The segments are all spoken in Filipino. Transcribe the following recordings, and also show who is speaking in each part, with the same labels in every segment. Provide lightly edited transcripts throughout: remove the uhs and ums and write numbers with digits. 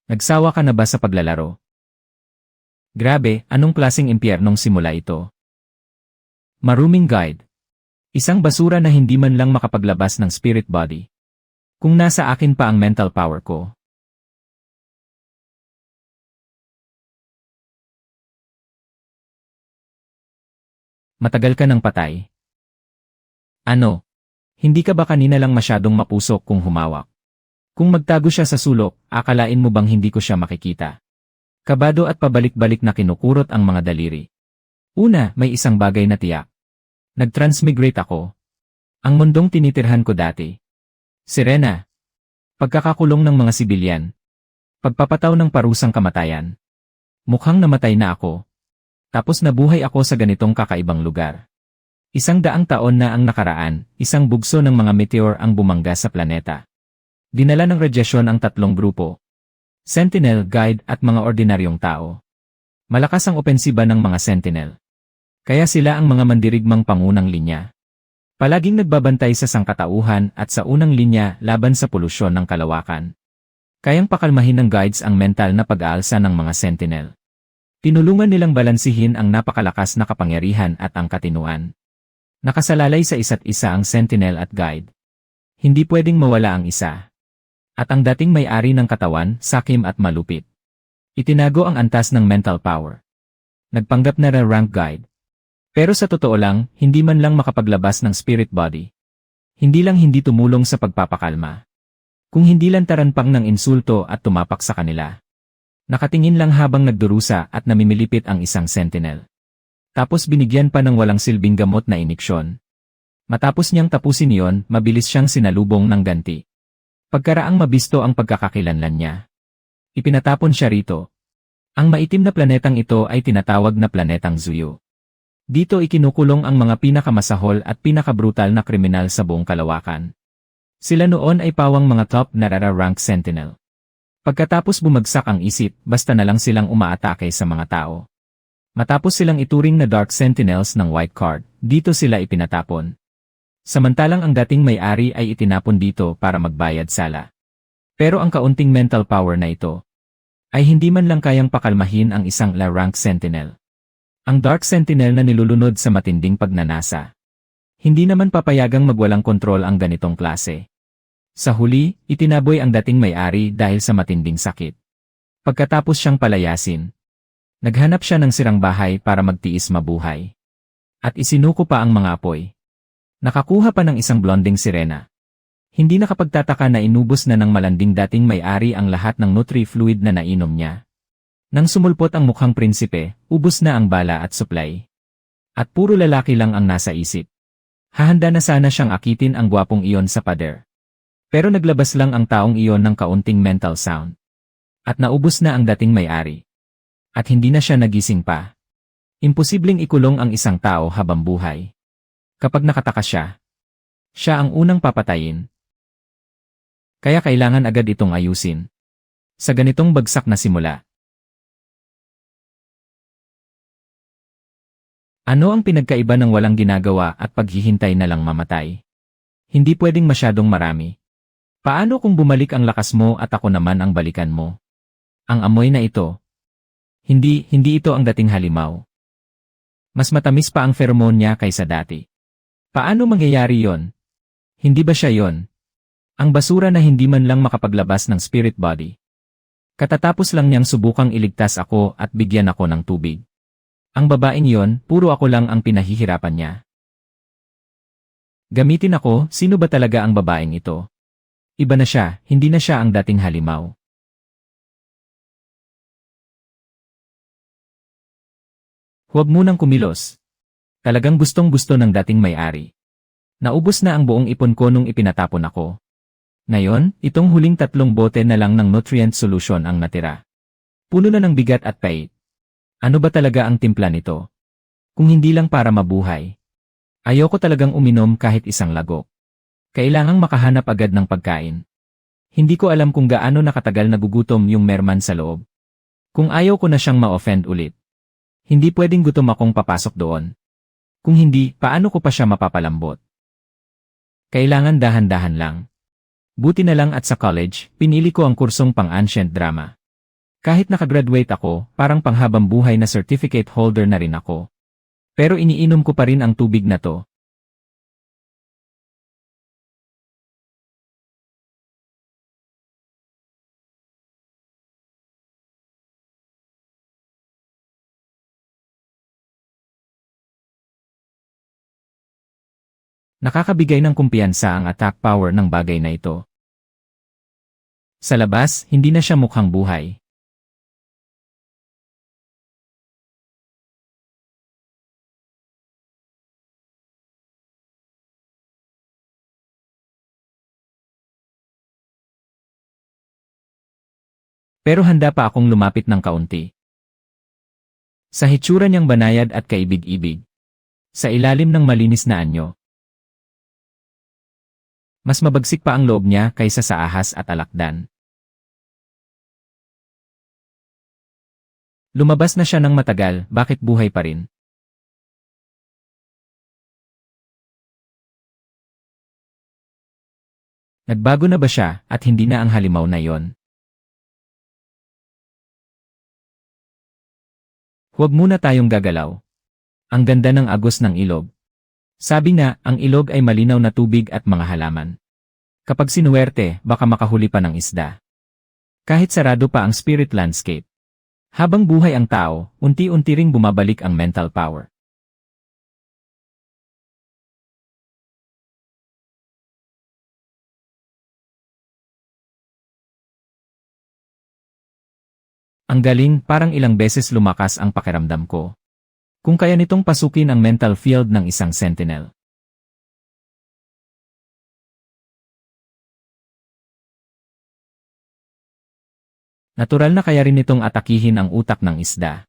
Speaker 1: Nagsawa ka na ba sa paglalaro? Grabe, anong klaseng impyernong simula ito? Maruming guide. Isang basura na hindi man lang makapaglabas ng spirit body. Kung nasa akin pa ang mental power ko. Matagal ka ng patay. Ano? Hindi ka ba kanina lang masyadong mapusok kung humawak? Kung magtago siya sa sulok, akalain mo bang hindi ko siya makikita? Kabado at pabalik-balik na kinukurot ang mga daliri. Una, may isang bagay na tiyak. Nag-transmigrate ako. Ang mundong tinitirhan ko dati. Sirena. Pagkakakulong ng mga sibilyan. Pagpapataw ng parusang kamatayan. Mukhang namatay na ako. Tapos nabuhay ako sa ganitong kakaibang lugar. 100 taon na ang nakaraan, isang bugso ng mga meteor ang bumangga sa planeta. Dinala ng radyasyon ang 3 grupo. Sentinel, Guide at mga ordinaryong tao. Malakas ang opensiba ng mga Sentinel. Kaya sila ang mga mandirigmang pangunang linya. Palaging nagbabantay sa sangkatauhan at sa unang linya laban sa polusyon ng kalawakan. Kayang pakalmahin ng Guides ang mental na pag-aalsa ng mga Sentinel. Tinulungan nilang balansihin ang napakalakas na kapangyarihan at ang katinuan. Nakasalalay sa isa't isa ang Sentinel at Guide. Hindi pwedeng mawala ang isa. At ang dating may-ari ng katawan, sakim at malupit. Itinago ang antas ng mental power. Nagpanggap na rank guide. Pero sa totoo lang, hindi man lang makapaglabas ng spirit body. Hindi lang hindi tumulong sa pagpapakalma. Kung hindi lantaran pang ng insulto at tumapak sa kanila. Nakatingin lang habang nagdurusa at namimilipit ang isang sentinel. Tapos binigyan pa ng walang silbing gamot na iniksyon. Matapos niyang tapusin iyon, mabilis siyang sinalubong ng ganti. Pagkaraang mabisto ang pagkakakilanlan niya. Ipinatapon siya rito. Ang maitim na planetang ito ay tinatawag na planetang Zuyo. Dito ikinukulong ang mga pinakamasahol at pinakabrutal na kriminal sa buong kalawakan. Sila noon ay pawang mga top na rank sentinel. Pagkatapos bumagsak ang isip, basta na lang silang umaatake sa mga tao. Matapos silang ituring na Dark Sentinels ng White Card, dito sila ipinatapon. Samantalang ang dating may-ari ay itinapon dito para magbayad sala. Pero ang kaunting mental power na ito ay hindi man lang kayang pakalmahin ang isang rank sentinel. Ang Dark Sentinel na nilulunod sa matinding pagnanasa. Hindi naman papayagang magwalang kontrol ang ganitong klase. Sa huli, itinaboy ang dating may-ari dahil sa matinding sakit. Pagkatapos siyang palayasin, naghanap siya ng sirang bahay para magtiis mabuhay. At isinuko pa ang mga apoy. Nakakuha pa ng isang blonding sirena. Hindi nakapagtataka na inubos na ng malanding dating may-ari ang lahat ng nutri-fluid na nainom niya. Nang sumulpot ang mukhang prinsipe, ubos na ang bala at supply. At puro lalaki lang ang nasa isip. Hahanda na sana siyang akitin ang gwapong iyon sa pader. Pero naglabas lang ang taong iyon ng kaunting mental sound. At naubos na ang dating may-ari. At hindi na siya nagising pa. Imposibleng ikulong ang isang tao habang buhay. Kapag nakataka siya, siya ang unang papatayin. Kaya kailangan agad itong ayusin. Sa ganitong bagsak na simula. Ano ang pinagkaiba ng walang ginagawa at paghihintay na lang mamatay? Hindi pwedeng masyadong marami. Paano kung bumalik ang lakas mo at ako naman ang balikan mo? Ang amoy na ito. Hindi ito ang dating halimaw. Mas matamis pa ang pheromone niya kaysa dati. Paano mangyayari yon? Hindi ba siya yon? Ang basura na hindi man lang makapaglabas ng spirit body. Katatapos lang niyang subukang iligtas ako at bigyan ako ng tubig. Ang babaeng yon, puro ako lang ang pinahihirapan niya. Gamitin ako, sino ba talaga ang babaeng ito? Iba na siya, hindi na siya ang dating halimaw. Huwag munang kumilos. Talagang gustong-gusto ng dating may-ari. Naubos na ang buong ipon ko nung ipinatapon ako. Ngayon, itong huling 3 bote na lang ng nutrient solution ang natira. Puno na ng bigat at pait. Ano ba talaga ang timpla nito? Kung hindi lang para mabuhay. Ayoko talagang uminom kahit isang lagok. Kailangang makahanap agad ng pagkain. Hindi ko alam kung gaano nakatagal nagugutom yung merman sa loob. Kung ayaw ko na siyang ma-offend ulit. Hindi pwedeng gutom akong papasok doon. Kung hindi, paano ko pa siya mapapalambot? Kailangan dahan-dahan lang. Buti na lang at sa college, pinili ko ang kursong pang-ancient drama. Kahit nakagraduate ako, parang panghabang buhay na certificate holder na rin ako. Pero iniinom ko pa rin ang tubig na to. Nakakabigay ng kumpiyansa ang attack power ng bagay na ito. Sa labas, hindi na siya mukhang buhay. Pero handa pa akong lumapit ng kaunti. Sa hitsura niyang banayad at kaibig-ibig. Sa ilalim ng malinis na anyo. Mas mabagsik pa ang loob niya kaysa sa ahas at alakdan. Lumabas na siya ng matagal, bakit buhay pa rin? Nagbago na ba siya at hindi na ang halimaw na yon? Huwag muna tayong gagalaw. Ang ganda ng agos ng ilog. Sabi nga, ang ilog ay malinaw na tubig at mga halaman. Kapag sinuwerte, baka makahuli pa ng isda. Kahit sarado pa ang spirit landscape. Habang buhay ang tao, unti-unti ring bumabalik ang mental power. Ang galing, parang ilang beses lumakas ang pakiramdam ko. Kung kaya nitong pasukin ang mental field ng isang sentinel. Natural na kaya rin nitong atakihin ang utak ng isda.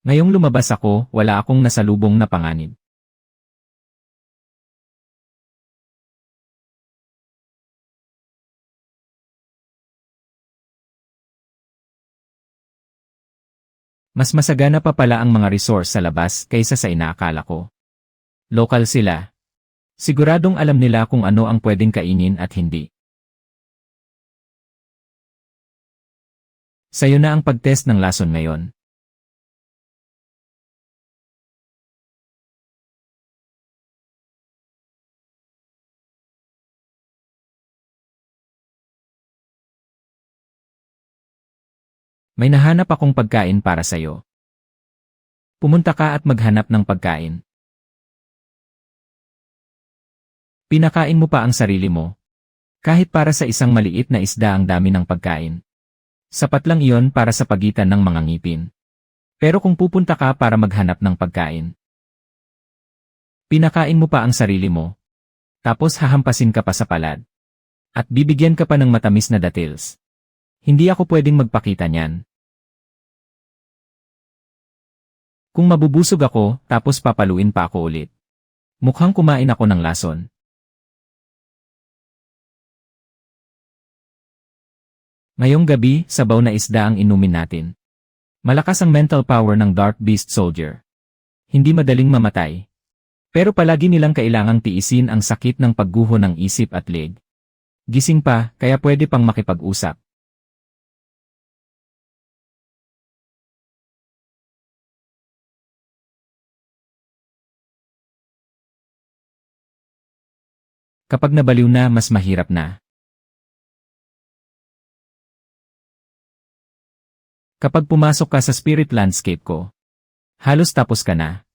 Speaker 1: Ngayong lumabas ako, wala akong nasalubong na panganib. Mas masagana pa pala ang mga resource sa labas kaysa sa inaakala ko. Lokal sila. Siguradong alam nila kung ano ang pwedeng kainin at hindi. Sa'yo na ang pagtest ng lason ngayon. May nahanap akong pagkain para sa'yo. Pumunta ka at maghanap ng pagkain. Pinakain mo pa ang sarili mo. Kahit para sa isang maliit na isda ang dami ng pagkain. Sapat lang iyon para sa pagitan ng mga ngipin. Pero kung pupunta ka para maghanap ng pagkain, pinakain mo pa ang sarili mo. Tapos hahampasin ka pa sa palad. At bibigyan ka pa ng matamis na datils. Hindi ako pwedeng magpakita niyan. Kung mabubusog ako, tapos papaluin pa ako ulit. Mukhang kumain ako ng lason. Ngayong gabi, sabaw na isda ang inumin natin. Malakas ang mental power ng Dark Beast Soldier. Hindi madaling mamatay. Pero palagi nilang kailangang tiisin ang sakit ng pagguho ng isip at leg. Gising pa, kaya pwede pang makipag-usap. Kapag nabaliw na, mas mahirap na. Kapag pumasok ka sa spirit landscape ko, halos tapos ka na.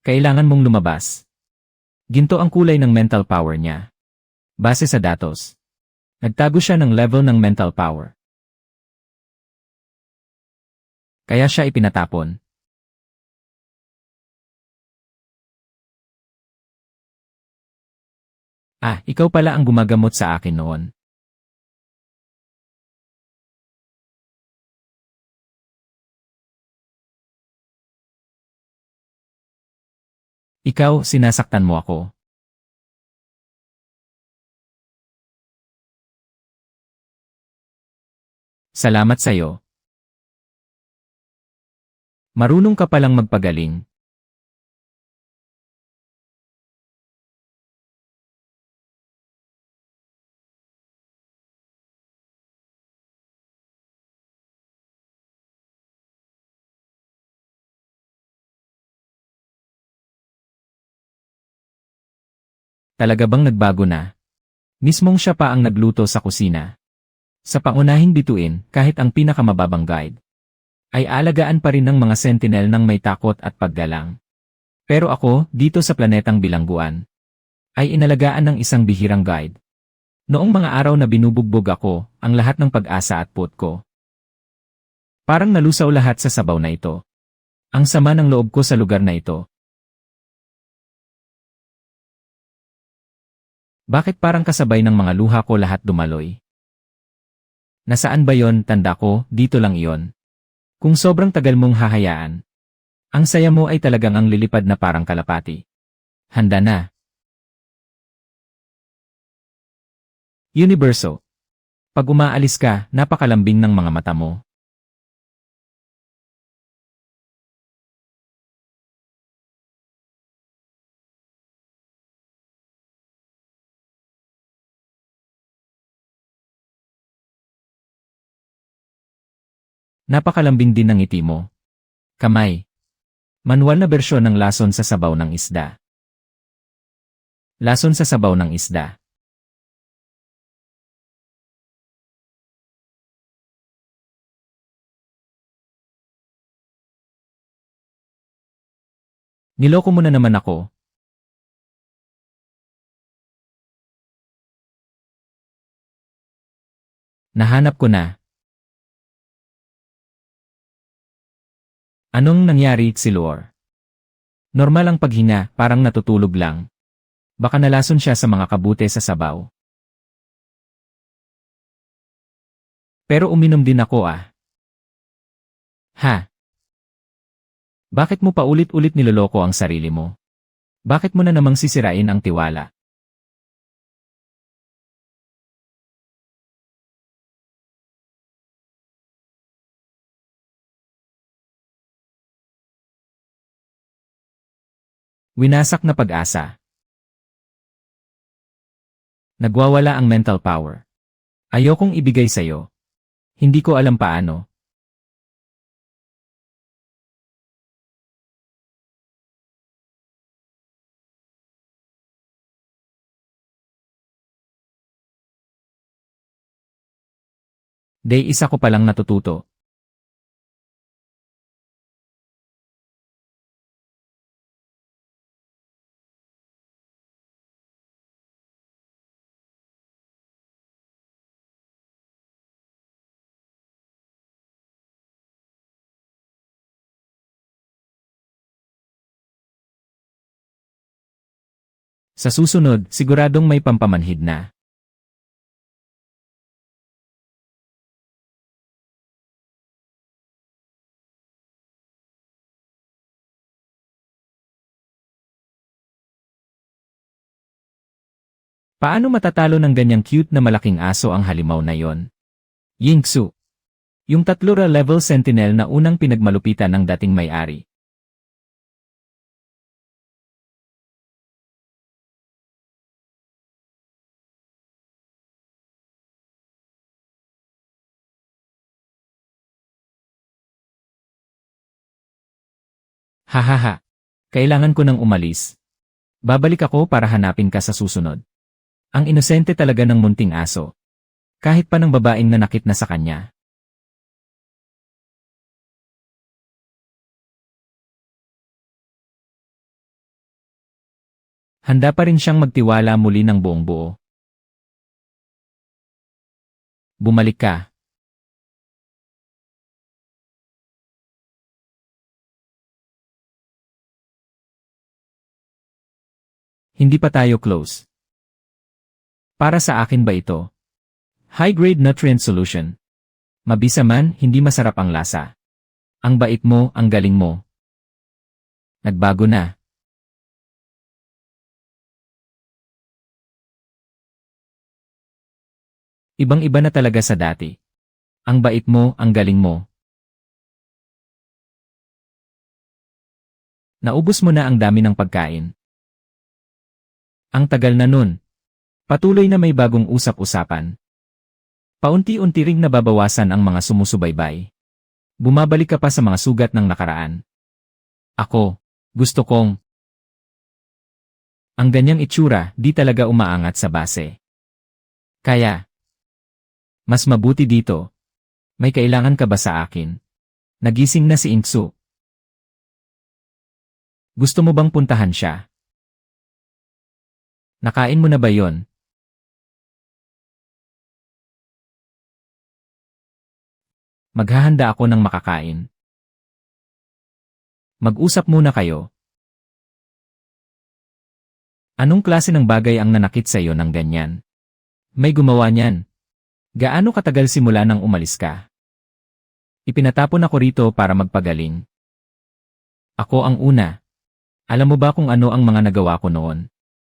Speaker 1: Kailangan mong lumabas. Ginto ang kulay ng mental power niya. Base sa datos. Nagtago siya ng level ng mental power. Kaya siya ipinatapon. Ah, ikaw pala ang gumagamot sa akin noon. Ikaw, sinasaktan mo ako. Salamat sa'yo. Marunong ka palang magpagaling. Talaga bang nagbago na? Mismong siya pa ang nagluto sa kusina. Sa pangunahing bituin, kahit ang pinakamababang guide, ay alagaan pa rin ng mga sentinel ng may takot at paggalang. Pero ako, dito sa planetang bilangguan, ay inalagaan ng isang bihirang guide. Noong mga araw na binubugbog ako, ang lahat ng pag-asa at puot ko. Parang nalusaw lahat sa sabaw na ito. Ang sama ng loob ko sa lugar na ito. Bakit parang kasabay ng mga luha ko lahat dumaloy? Nasaan ba yon? Tanda ko, dito lang iyon. Kung sobrang tagal mong hahayaan, ang saya mo ay talagang ang lilipad na parang kalapati. Handa na. Universo. Pag umaalis ka, napakalambing ng mga mata mo. Napakalambing din ng ngiti mo. Kamay. Manual na bersyon ng lason sa sabaw ng isda. Lason sa sabaw ng isda. Niloko mo na naman ako. Nahanap ko na. Anong nangyari, Silor? Normal ang paghinga, parang natutulog lang. Baka nalason siya sa mga kabute sa sabaw. Pero uminom din ako ah. Ha? Bakit mo pa ulit-ulit niloloko ang sarili mo? Bakit mo na namang sisirain ang tiwala? Winasak na pag-asa. Nagwawala ang mental power. Ayokong ibigay sa'yo. Hindi ko alam paano. Day isa ko palang natututo. Sa susunod, siguradong may pampamanhid na. Paano matatalo ng ganyang cute na malaking aso ang halimaw na yon? Yingsu. Yung tatlura level sentinel na unang pinagmalupitan ng dating may-ari. Hahaha. Kailangan ko nang umalis. Babalik ako para hanapin ka sa susunod. Ang inosente talaga ng munting aso. Kahit pa ng babaeng nanakit na sa kanya. Handa pa rin siyang magtiwala muli ng buong buo. Bumalik ka. Hindi pa tayo close. Para sa akin ba ito? High-grade nutrient solution. Mabisa man, hindi masarap ang lasa. Ang bait mo, ang galing mo. Nagbago na. Ibang-iba na talaga sa dati. Ang bait mo, ang galing mo. Naubos mo na ang dami ng pagkain. Ang tagal na nun. Patuloy na may bagong usap-usapan. Paunti-unti ring nababawasan ang mga sumusubaybay. Bumabalik ka pa sa mga sugat ng nakaraan. Ako, gusto kong Ang ganyang itsura, di talaga umaangat sa base. Kaya, mas mabuti dito. May kailangan ka ba sa akin? Nagising na si Inksu. Gusto mo bang puntahan siya? Nakain mo na ba yon? Maghahanda ako ng makakain. Mag-usap muna kayo. Anong klase ng bagay ang nanakit sa iyo ng ganyan? May gumawa niyan. Gaano katagal simula nang umalis ka? Ipinatapon ako rito para magpagaling. Ako ang una. Alam mo ba kung ano ang mga nagawa ko noon?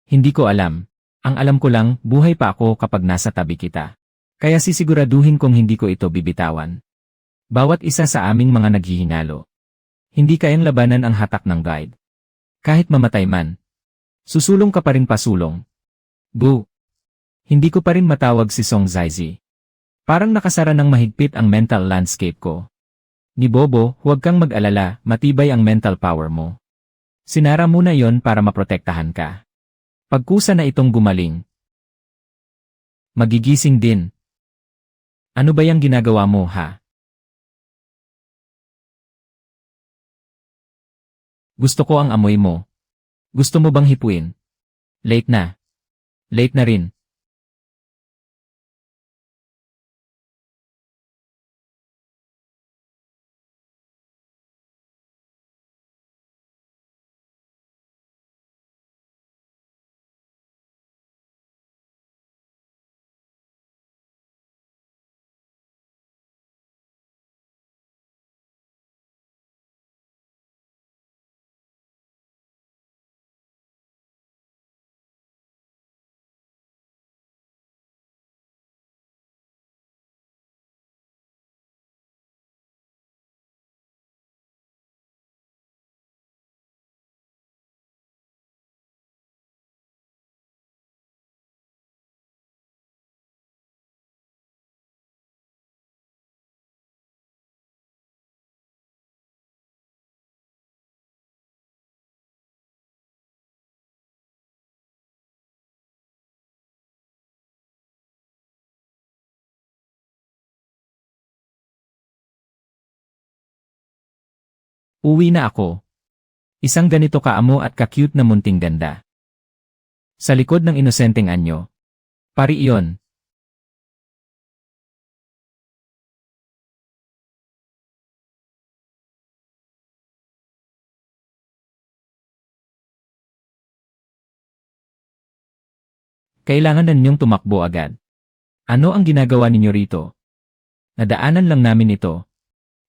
Speaker 1: Hindi ko alam. Ang alam ko lang, buhay pa ako kapag nasa tabi kita. Kaya sisiguraduhin kong hindi ko ito bibitawan. Bawat isa sa aming mga naghihinalo. Hindi kayang labanan ang hatak ng guide. Kahit mamatay man. Susulong ka pa rin pasulong. Boo! Hindi ko pa rin matawag si Song Zaizi. Parang nakasara ng mahigpit ang mental landscape ko. Ni Bobo, huwag kang mag-alala, matibay ang mental power mo. Sinara muna yon para maprotektahan ka. Pagkusa na itong gumaling. Magigising din. Ano ba yung ginagawa mo, ha? Gusto ko ang amoy mo. Gusto mo bang hipuin? Late na. Late na rin. Uwi na ako. Isang ganito kaamo at ka-cute na munting ganda. Sa likod ng inosenteng anyo. Pari iyon. Kailangan na ninyong tumakbo agad. Ano ang ginagawa ninyo rito? Nadaanan lang namin ito.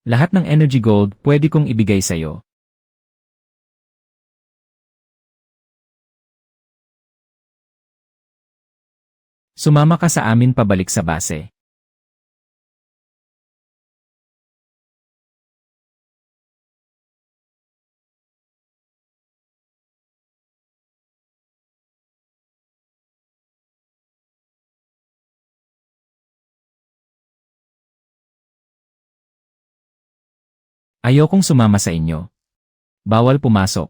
Speaker 1: Lahat ng energy gold pwede kong ibigay sa'yo. Sumama ka sa amin pabalik sa base. Ayokong sumama sa inyo. Bawal pumasok.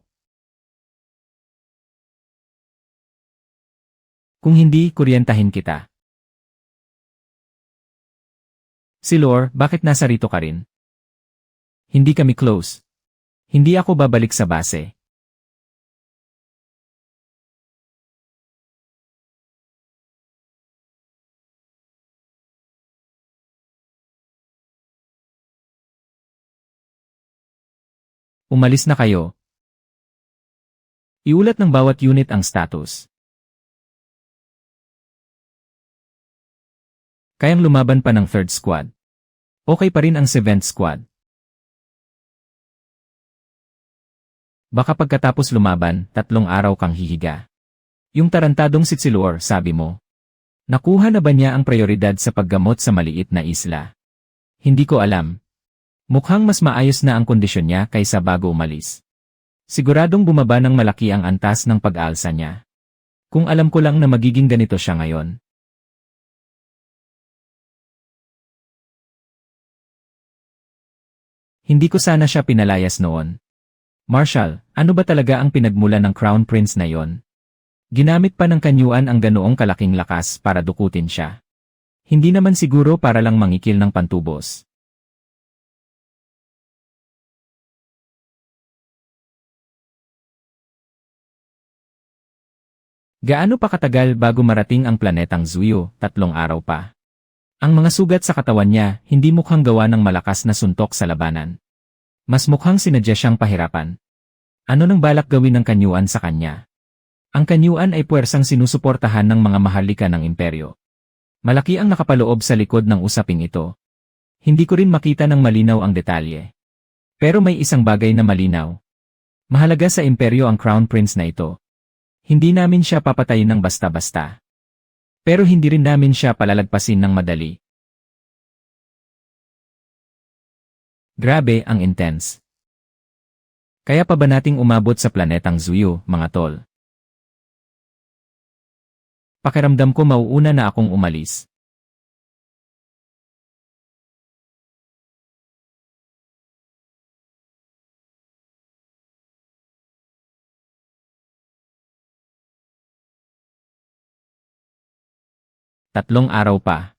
Speaker 1: Kung hindi, kuryentahin kita. Si Lore, bakit nasa rito ka rin? Hindi kami close. Hindi ako babalik sa base. Umalis na kayo. Iulat ng bawat unit ang status. Kayang lumaban pa ng 3rd squad. Okay pa rin ang 7th squad. Baka pagkatapos lumaban, 3 araw kang hihiga. Yung tarantadong si Silor, sabi mo. Nakuha na ba niya ang prioridad sa paggamot sa maliit na isla? Hindi ko alam. Mukhang mas maayos na ang kondisyon niya kaysa bago umalis. Siguradong bumaba ng malaki ang antas ng pag-aalsa niya. Kung alam ko lang na magiging ganito siya ngayon. Hindi ko sana siya pinalayas noon. Marshall, ano ba talaga ang pinagmula ng Crown Prince na yon? Ginamit pa ng Kanyuan ang ganoong kalaking lakas para dukutin siya. Hindi naman siguro para lang mangikil ng pantubos. Gaano pa katagal bago marating ang planetang Zuyo? 3 araw pa. Ang mga sugat sa katawan niya hindi mukhang gawa ng malakas na suntok sa labanan. Mas mukhang sinadya siyang pahirapan. Ano nang balak gawin ng Kanyuan sa kanya? Ang Kanyuan ay puwersang sinusuportahan ng mga maharlika ng imperyo. Malaki ang nakapaloob sa likod ng usaping ito. Hindi ko rin makita ng malinaw ang detalye. Pero may isang bagay na malinaw. Mahalaga sa imperyo ang Crown Prince na ito. Hindi namin siya papatayin ng basta-basta. Pero hindi rin namin siya palalagpasin ng madali. Grabe ang intense. Kaya pa ba nating umabot sa planetang Zuyo, mga tol? Pakiramdam ko mauuna na akong umalis. Tatlong araw pa.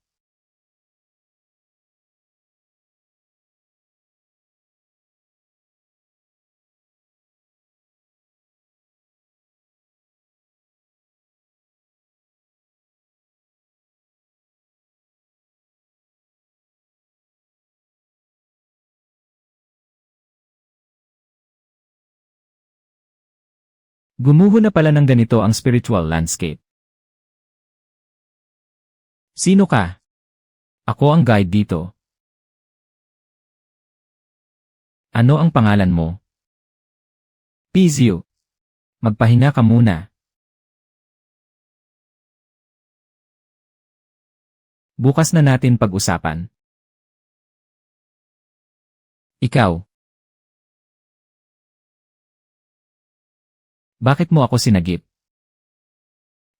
Speaker 1: Gumuho na pala ng ganito ang spiritual landscape. Sino ka? Ako ang guide dito. Ano ang pangalan mo? Pizio. Magpahinga ka muna. Bukas na natin pag-usapan. Ikaw. Bakit mo ako sinagip?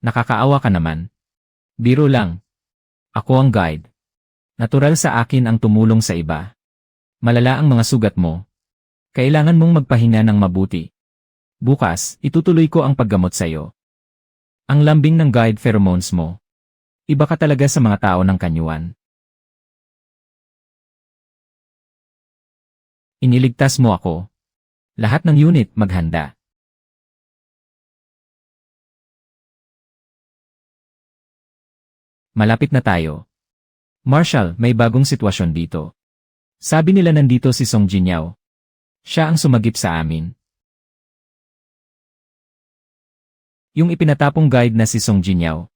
Speaker 1: Nakakaawa ka naman. Biro lang. Ako ang guide. Natural sa akin ang tumulong sa iba. Malala ang mga sugat mo. Kailangan mong magpahinga ng mabuti. Bukas, itutuloy ko ang paggamot sa iyo. Ang lambing ng guide pheromones mo. Iba ka talaga sa mga tao ng Kanyuan. Iniligtas mo ako. Lahat ng unit maghanda. Malapit na tayo. Marshal, may bagong sitwasyon dito. Sabi nila nandito si Song Jinyao. Siya ang sumagip sa amin. Yung ipinatapong guide na si Song Jinyao.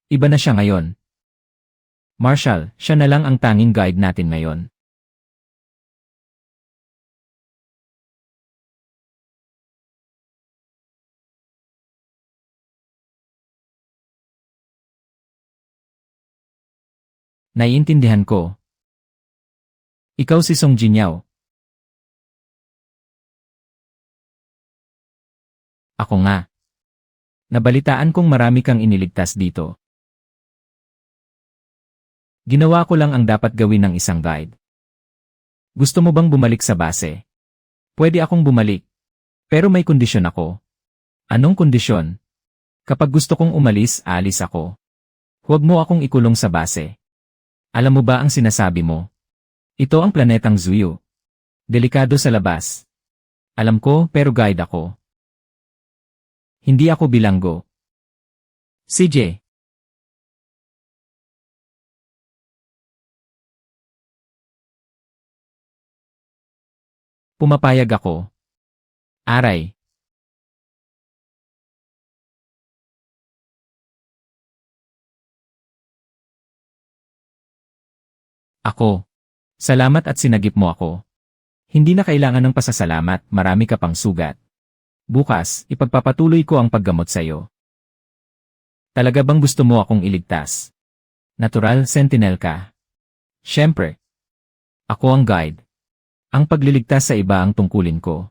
Speaker 1: Iba na siya ngayon. Marshal, siya na lang ang tanging guide natin ngayon. Naiintindihan ko. Ikaw si Song Jinyao. Ako nga. Nabalitaan kong marami kang iniligtas dito. Ginawa ko lang ang dapat gawin ng isang guide. Gusto mo bang bumalik sa base? Pwede akong bumalik. Pero may kondisyon ako. Anong kondisyon? Kapag gusto kong umalis, aalis ako. Huwag mo akong ikulong sa base. Alam mo ba ang sinasabi mo? Ito ang planetang Zuyo. Delikado sa labas. Alam ko, pero guide ako. Hindi ako bilanggo. CJ. Pumapayag ako. Aray. Ako. Salamat at sinagip mo ako. Hindi na kailangan ng pasasalamat, marami ka pang sugat. Bukas, ipagpapatuloy ko ang paggamot sa iyo. Talaga bang gusto mo akong iligtas? Natural sentinel ka. Siyempre. Ako ang guide. Ang pagliligtas sa iba ang tungkulin ko.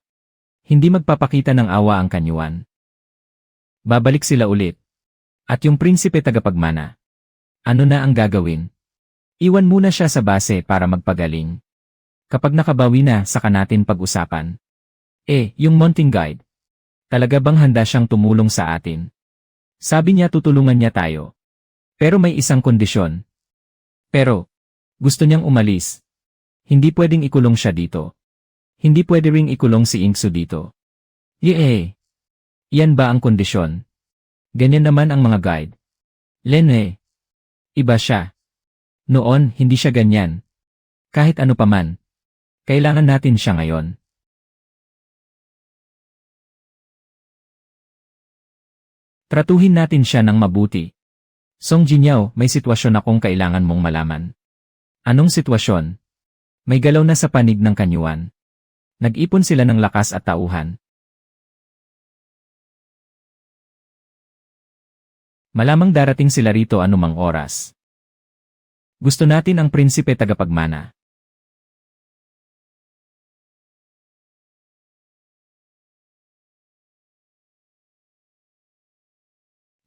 Speaker 1: Hindi magpapakita ng awa ang Kanyuan. Babalik sila ulit. At yung prinsipe tagapagmana. Ano na ang gagawin? Iwan muna siya sa base para magpagaling. Kapag nakabawi na, saka natin pag-usapan. Yung mounting guide. Talaga bang handa siyang tumulong sa atin? Sabi niya tutulungan niya tayo. Pero may isang kondisyon. Pero, gusto niyang umalis. Hindi pwedeng ikulong siya dito. Hindi pwede ring ikulong si Inksu dito. Yee! Iyan ba ang kondisyon? Ganyan naman ang mga guide. Lene. Iba siya. Noon, hindi siya ganyan. Kahit ano paman. Kailangan natin siya ngayon. Tratuhin natin siya ng mabuti. Song Jinyaw, may sitwasyon akong kailangan mong malaman. Anong sitwasyon? May galaw na sa panig ng kanyuan. Nag-ipon sila ng lakas at tauhan. Malamang darating sila rito anumang oras. Gusto natin ang prinsipe tagapagmana.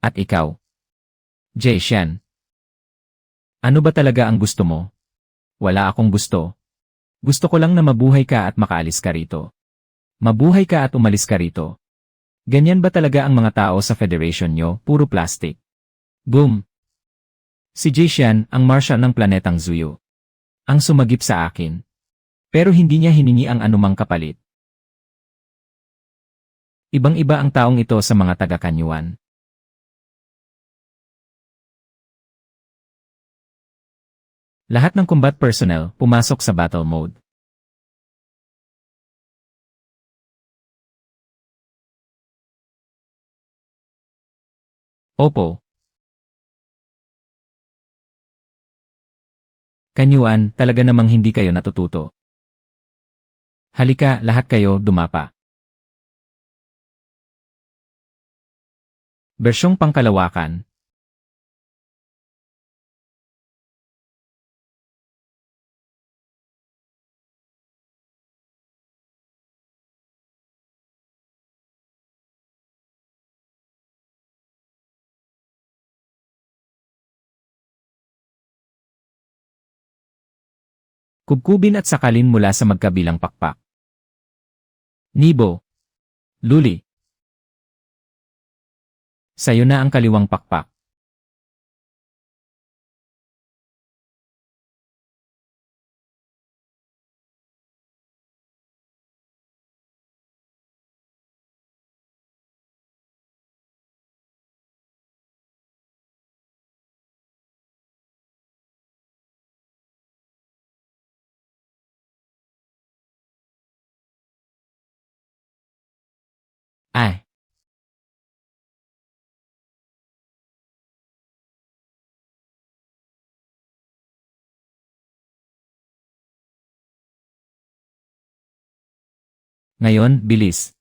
Speaker 1: At ikaw? Jie Xian. Ano ba talaga ang gusto mo? Wala akong gusto. Gusto ko lang na mabuhay ka at makaalis ka rito. Mabuhay ka at umalis ka rito. Ganyan ba talaga ang mga tao sa Federation nyo, puro plastic? Boom! Si Jie Xian, ang marshal ng planetang Zuyo. Ang sumagip sa akin. Pero hindi niya hiningi ang anumang kapalit. Ibang-iba ang taong ito sa mga taga-Kanyuan. Lahat ng combat personnel pumasok sa battle mode. Opo. Kanyuan, talaga namang hindi kayo natututo. Halika, lahat kayo, dumapa. Bersyong pangkalawakan. Kubkubin at sakalin mula sa magkabilang pakpak. Nibo. Luli. Sayo na ang kaliwang pakpak. Ay. Ngayon, bilis.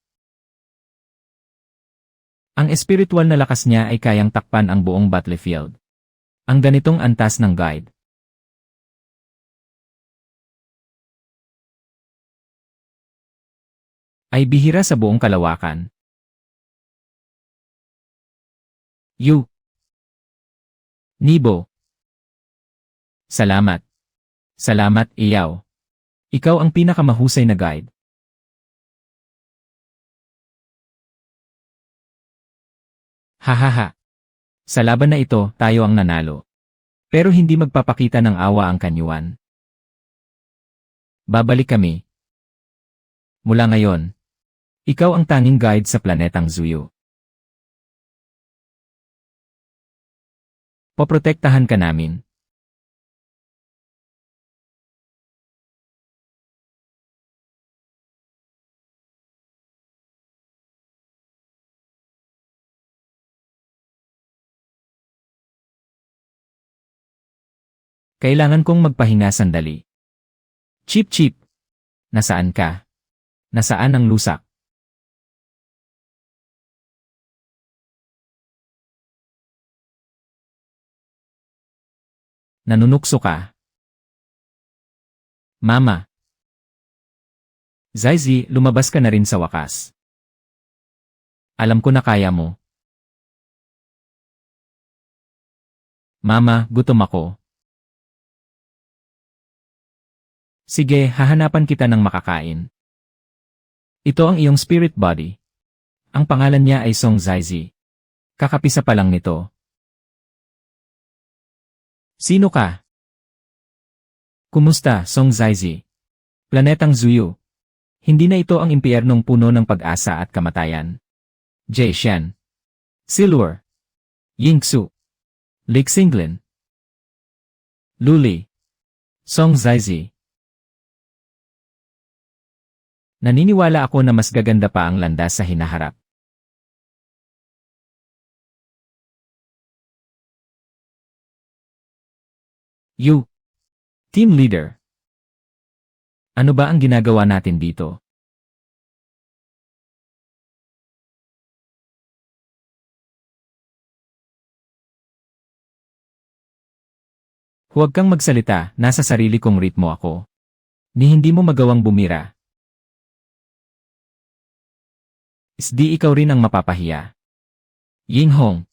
Speaker 1: Ang espiritual na lakas niya ay kayang takpan ang buong battlefield. Ang ganitong antas ng guide. Ay bihira sa buong kalawakan. You. Nibo. Salamat. Salamat, Iyaw. Ikaw ang pinakamahusay na guide. Hahaha. Sa laban na ito, tayo ang nanalo. Pero hindi magpapakita ng awa ang Kanyuan. Babalik kami. Mula ngayon, ikaw ang tanging guide sa planetang Zuyo. Poprotektahan ka namin. Kailangan kong magpahinga sandali. Chip Chip. Nasaan ka? Nasaan ang lusak? Nanunukso ka. Mama. Zaizi, lumabas ka na rin sa wakas. Alam ko na kaya mo. Mama, gutom ako. Sige, hahanapan kita ng makakain. Ito ang iyong spirit body. Ang pangalan niya ay Song Zaizi. Kakapisa pa lang nito. Sino ka? Kumusta, Song Zaizi? Planetang Zuyu. Hindi na ito ang impyernong puno ng pag-asa at kamatayan. Jie Shen. Silur. Yingxu. Lixinglin. Luli. Song Zaizi. Naniniwala ako na mas gaganda pa ang landas sa hinaharap. You. Team Leader. Ano ba ang ginagawa natin dito? Huwag kang magsalita, nasa sarili kong ritmo ako. Ni hindi mo magawang bumira. Isdi ikaw rin ang mapapahiya. Yinghong.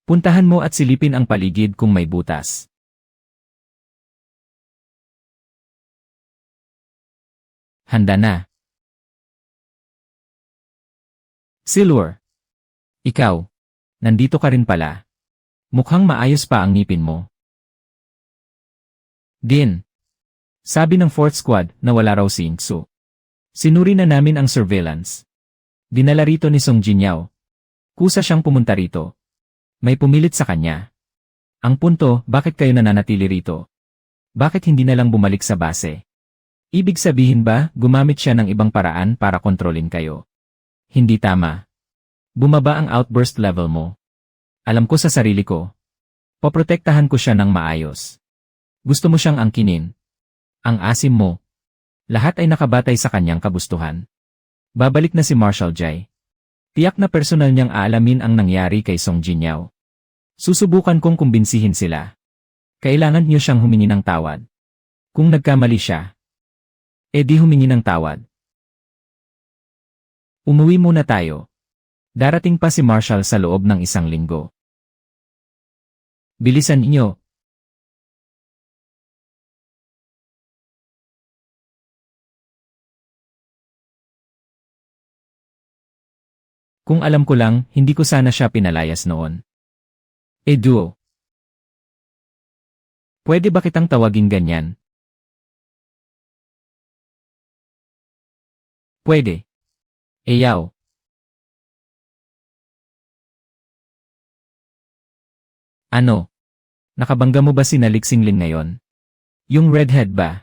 Speaker 1: Puntahan mo at silipin ang paligid kung may butas. Handa na. Silur. Ikaw. Nandito ka rin pala. Mukhang maayos pa ang ngipin mo. Din. Sabi ng 4th Squad na wala raw si Yingxu. Sinuri na namin ang surveillance. Dinala rito ni Song Jinyao. Kusa siyang pumunta rito. May pumilit sa kanya. Ang punto, bakit kayo nananatili rito? Bakit hindi na lang bumalik sa base? Ibig sabihin ba, gumamit siya ng ibang paraan para kontrolin kayo? Hindi tama. Bumaba ang outburst level mo. Alam ko sa sarili ko. Poprotektahan ko siya ng maayos. Gusto mo siyang angkinin. Ang asim mo. Lahat ay nakabatay sa kanyang kagustuhan. Babalik na si Marshal Jai. Tiyak na personal niyang aalamin ang nangyari kay Song Jinyao. Susubukan kong kumbinsihin sila. Kailangan niyo siyang humingi ng tawad. Kung nagkamali siya, di humingi ng tawad. Umuwi muna tayo. Darating pa si Marshal sa loob ng 1 linggo. Bilisan niyo. Kung alam ko lang, hindi ko sana siya pinalayas noon. Duo. Pwede ba kitang tawagin ganyan? Pwede. Yao. Ano? Nakabangga mo ba si Lixinglin ngayon? Yung redhead ba?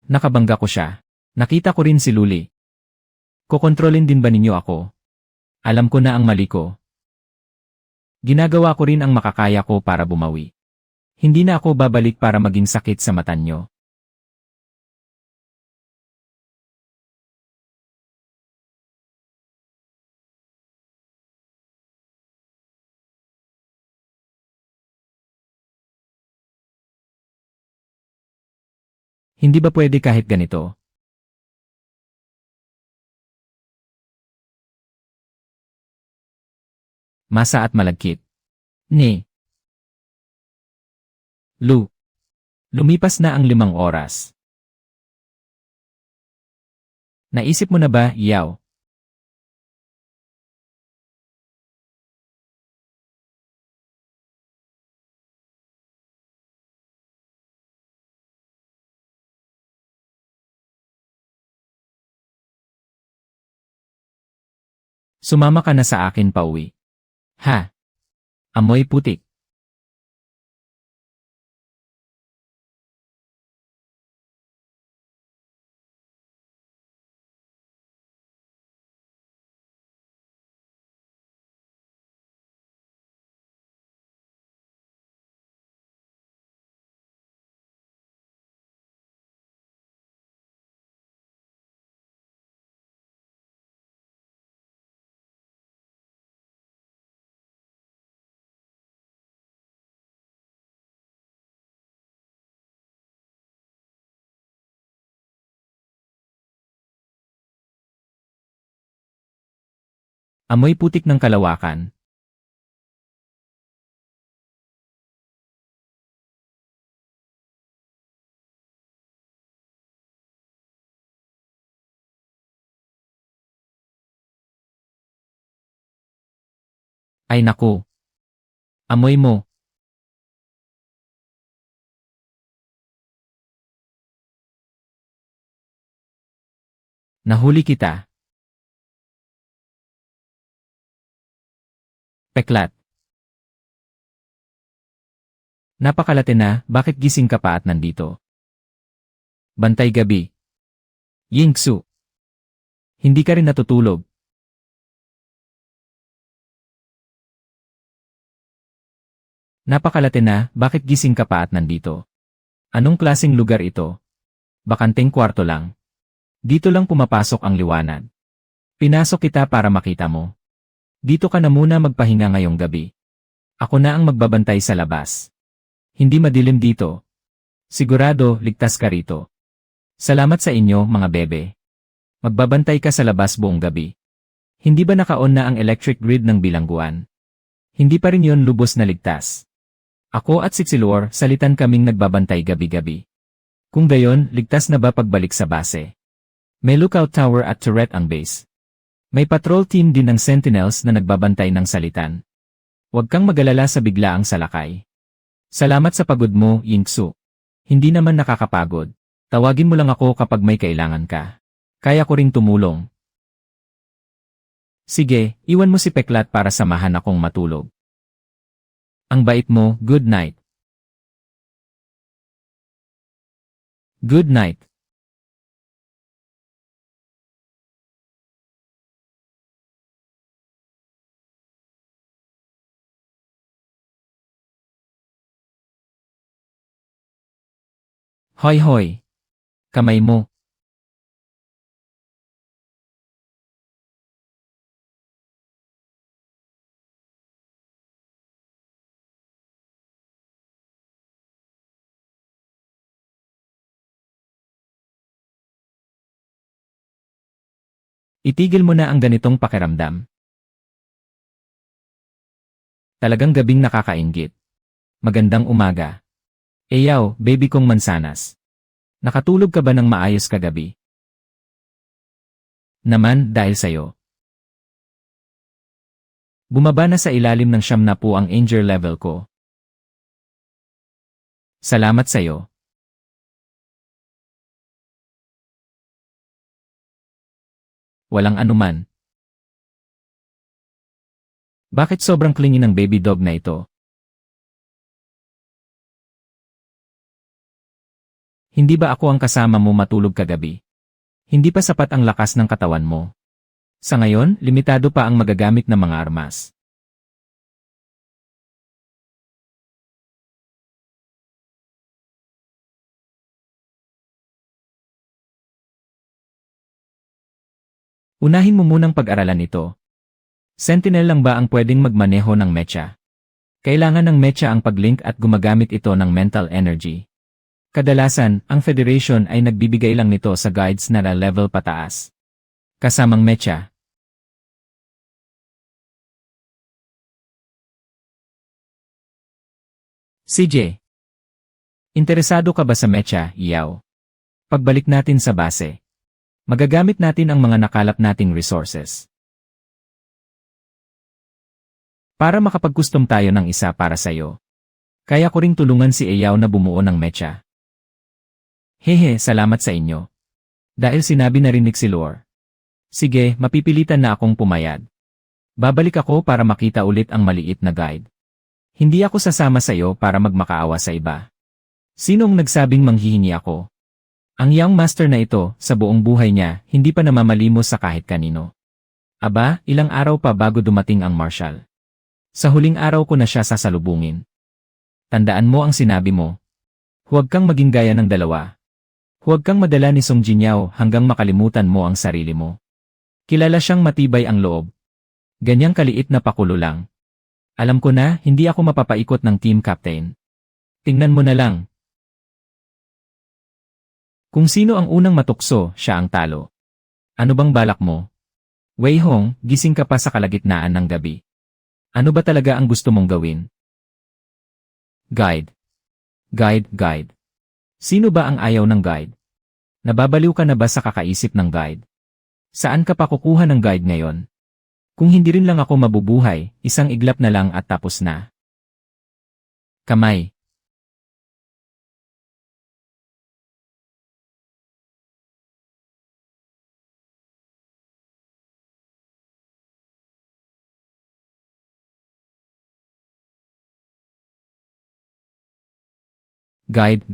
Speaker 1: Nakabangga ko siya. Nakita ko rin si Luli. Kokontrolin din ba ninyo ako? Alam ko na ang mali ko. Ginagawa ko rin ang makakaya ko para bumawi. Hindi na ako babalik para maging sakit sa mata nyo. Hindi ba pwede kahit ganito? Masa at malagkit. Ni. Lu. Lumipas na ang 5 oras. Naisip mo na ba, Yao? Sumama ka na sa akin pauwi. Ha? Amoy putik. Amoy putik ng kalawakan. Ay naku. Amoy mo. Nahuli kita. Peklat. Napakalate na, bakit gising ka pa at nandito? Bantay gabi. Yingsu. Hindi ka rin natutulog. Napakalate na, bakit gising ka pa at nandito? Anong klaseng lugar ito? Bakanteng kwarto lang. Dito lang pumapasok ang liwanag. Pinasok kita para makita mo. Dito ka na muna magpahinga ngayong gabi. Ako na ang magbabantay sa labas. Hindi madilim dito. Sigurado, ligtas ka rito. Salamat sa inyo, mga bebe. Magbabantay ka sa labas buong gabi. Hindi ba naka-on na ang electric grid ng bilangguan? Hindi pa rin yon lubos na ligtas. Ako at si Silor, salitan kaming nagbabantay gabi-gabi. Kung gayon, ligtas na ba pagbalik sa base? May lookout tower at turret ang base. May patrol team din ng sentinels na nagbabantay ng salitan. Huwag kang magalala sa biglaang salakay. Salamat sa pagod mo, Yingsu. Hindi naman nakakapagod. Tawagin mo lang ako kapag may kailangan ka. Kaya ko ring tumulong. Sige, iwan mo si Peklat para samahan akong matulog. Ang bait mo, good night. Good night. Hoy hoy. Kamay mo. Itigil mo na ang ganitong pakiramdam. Talagang gabing nakakainggit. Magandang umaga. Eyaw, baby kong mansanas. Nakatulog ka ba ng maayos kagabi? Naman, dahil sa'yo. Bumaba na sa ilalim ng 70 ang anger level ko. Salamat sa'yo. Walang anuman. Bakit sobrang clingy ng baby dog na ito? Hindi ba ako ang kasama mo matulog kagabi? Hindi pa sapat ang lakas ng katawan mo. Sa ngayon, limitado pa ang magagamit ng mga armas. Unahin mo munang pag-aralan ito. Sentinel lang ba ang pwedeng magmaneho ng mecha? Kailangan ng mecha ang paglink at gumagamit ito ng mental energy. Kadalasan, ang Federation ay nagbibigay lang nito sa guides na level pataas. Kasamang mecha. CJ. Interesado ka ba sa mecha, Yao? Pagbalik natin sa base. Magagamit natin ang mga nakalap nating resources. Para makapag-custom tayo ng isa para sa'yo. Kaya ko ring tulungan si Eyaw na bumuo ng mecha. Hehe, salamat sa inyo. Dahil sinabi na rin ni Silor. Sige, mapipilitan na akong pumayag. Babalik ako para makita ulit ang maliit na guide. Hindi ako sasama sa'yo para magmakaawa sa iba. Sinong nagsabing manghihingi ako? Ang young master na ito, sa buong buhay niya, hindi pa namamalimos sa kahit kanino. Aba, ilang araw pa bago dumating ang marshal. Sa huling araw ko na siya sasalubungin. Tandaan mo ang sinabi mo. Huwag kang maging gaya ng dalawa. Huwag kang madala ni Song Jinyao hanggang makalimutan mo ang sarili mo. Kilala siyang matibay ang loob. Ganyang kaliit na pakulo lang. Alam ko na, hindi ako mapapaikot ng team captain. Tingnan mo na lang. Kung sino ang unang matukso, siya ang talo. Ano bang balak mo? Wei Hong, gising ka pa sa kalagitnaan ng gabi. Ano ba talaga ang gusto mong gawin? Guide. Guide. Sino ba ang ayaw ng guide? Nababaliw ka na ba sa kakaisip ng guide? Saan ka pa kukuha ng guide ngayon? Kung hindi rin lang ako mabubuhay, isang iglap na lang at tapos na. Kamay. Guide.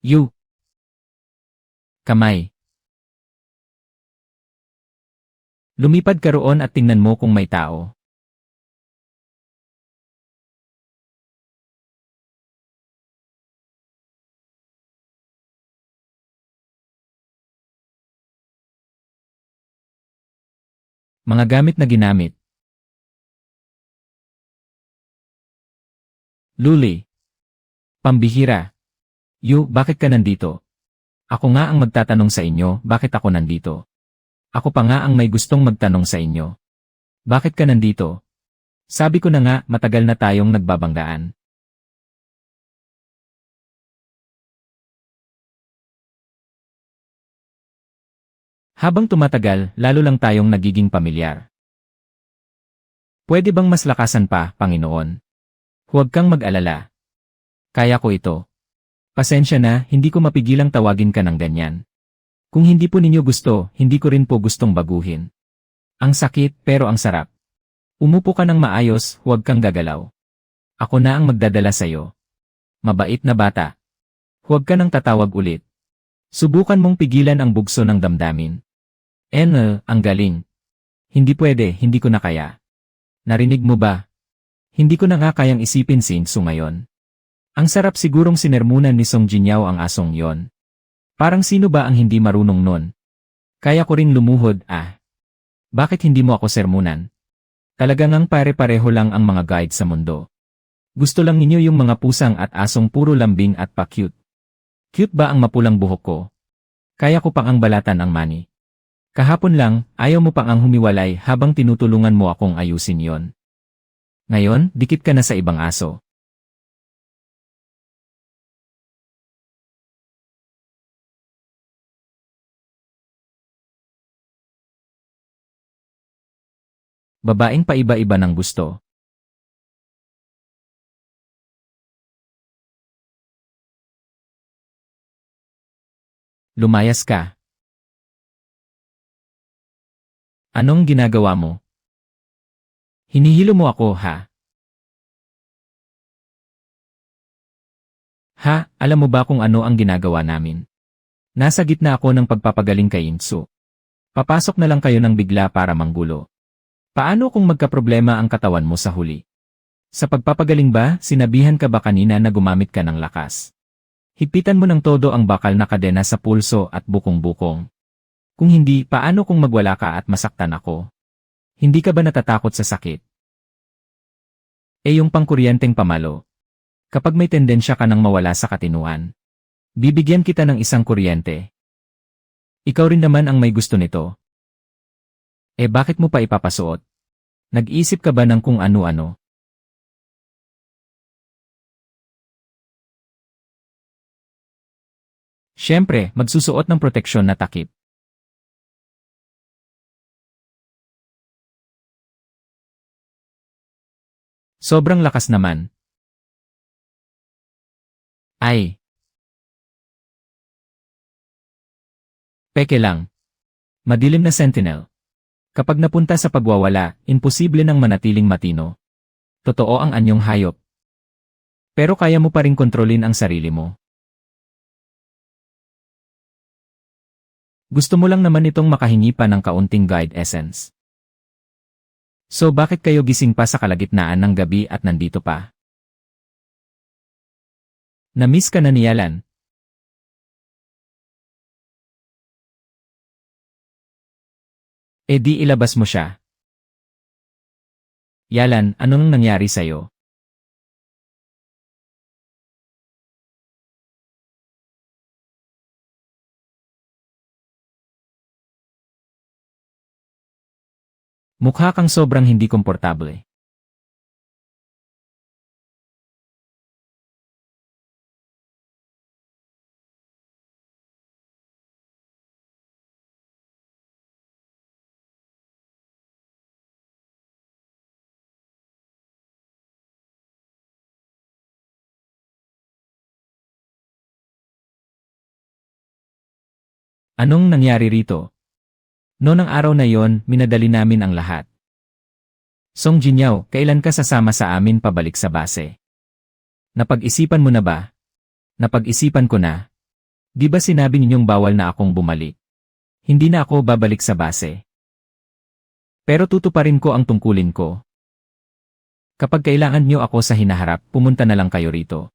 Speaker 1: You. Kamay. Lumipad ka roon at tingnan mo kung may tao. Mga gamit na ginamit. Luli. Pambihira. You, bakit ka nandito? Ako nga ang magtatanong sa inyo, bakit ako nandito? Ako pa nga ang may gustong magtanong sa inyo. Bakit ka nandito? Sabi ko na nga, matagal na tayong nagbabanggaan. Habang tumatagal, lalo lang tayong nagiging pamilyar. Pwede bang mas lakasan pa, Panginoon? Huwag kang mag-alala. Kaya ko ito. Pasensya na, hindi ko mapigilang tawagin ka ng ganyan. Kung hindi po ninyo gusto, hindi ko rin po gustong baguhin. Ang sakit, pero ang sarap. Umupo ka ng maayos, huwag kang gagalaw. Ako na ang magdadala sa'yo. Mabait na bata. Huwag ka nang tatawag ulit. Subukan mong pigilan ang bugso ng damdamin. Ang galing. Hindi pwede, hindi ko na kaya. Narinig mo ba? Hindi ko na nga kayang isipin si Insu ngayon. Ang sarap sigurong sinermunan ni Song Jinyaw ang asong yon. Parang sino ba ang hindi marunong nun? Kaya ko ring lumuhod, Bakit hindi mo ako sermunan? Talaga ngang pare-pareho lang ang mga guide sa mundo. Gusto lang ninyo yung mga pusang at asong puro lambing at pa-cute. Cute ba ang mapulang buhok ko? Kaya ko pang ang balatan ang mani. Kahapon lang, ayaw mo pang ang humiwalay habang tinutulungan mo akong ayusin yon. Ngayon, dikit ka na sa ibang aso. Babaeng paiba-iba ng gusto. Lumayas ka. Anong ginagawa mo? Hinihilo mo ako, ha? Ha, alam mo ba kung ano ang ginagawa namin? Nasa gitna ako ng pagpapagaling kay Insu. Papasok na lang kayo ng bigla para manggulo. Paano kung magkaproblema ang katawan mo sa huli? Sa pagpapagaling ba, sinabihan ka ba kanina na gumamit ka ng lakas? Hipitan mo ng todo ang bakal na kadena sa pulso at bukong-bukong. Kung hindi, paano kung magwala ka at masaktan ako? Hindi ka ba natatakot sa sakit? Yung pangkuryenteng pamalo. Kapag may tendensya ka nang mawala sa katinuan, bibigyan kita ng isang kuryente. Ikaw rin naman ang may gusto nito. Bakit mo pa ipapasuot? Nag-isip ka ba ng kung ano-ano? Siyempre, magsusuot ng proteksyon na takip. Sobrang lakas naman. Ay, peke lang. Madilim na sentinel. Kapag napunta sa pagwawala, imposible nang manatiling matino. Totoo ang anyong hayop. Pero kaya mo pa ring kontrolin ang sarili mo. Gusto mo lang naman itong makahingi pa ng kaunting guide essence. So bakit kayo gising pa sa kalagitnaan ng gabi at nandito pa? Na-miss ka na ni Yalan. Di ilabas mo siya. Yalan, anong nangyari sa'yo? Mukha kang sobrang hindi komportable. Anong nangyari rito? Noon ang araw na yon, minadali namin ang lahat. Song Jinyaw, kailan ka sasama sa amin pabalik sa base? Napag-isipan mo na ba? Napag-isipan ko na. Di ba sinabi ninyong bawal na akong bumalik? Hindi na ako babalik sa base. Pero tutuparin ko ang tungkulin ko. Kapag kailangan niyo ako sa hinaharap, pumunta na lang kayo rito.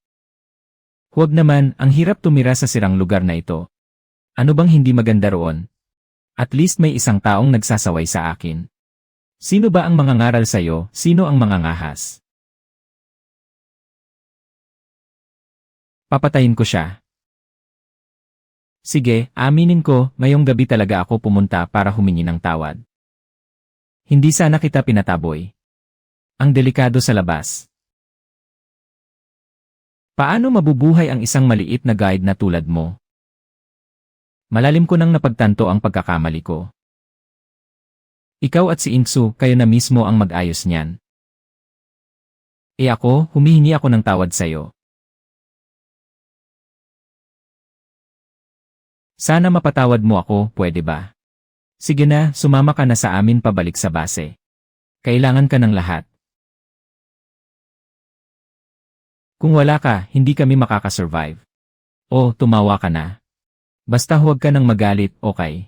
Speaker 1: Huwag naman, ang hirap tumira sa sirang lugar na ito. Ano bang hindi maganda roon? At least may isang taong nagsasaway sa akin. Sino ba ang mangangaral sa'yo? Sino ang mangangahas? Papatayin ko siya. Sige, aminin ko, ngayong gabi talaga ako pumunta para humingi ng tawad. Hindi sana kita pinataboy. Ang delikado sa labas. Paano mabubuhay ang isang maliit na guide na tulad mo? Malalim ko nang napagtanto ang pagkakamali ko. Ikaw at si Intsu, kayo na mismo ang mag-ayos niyan. Ako, humihingi ako ng tawad sa'yo. Sana mapatawad mo ako, pwede ba? Sige na, sumama ka na sa amin pabalik sa base. Kailangan ka ng lahat. Kung wala ka, hindi kami makakasurvive. O, tumawa ka na. Basta huwag ka nang magalit, okay?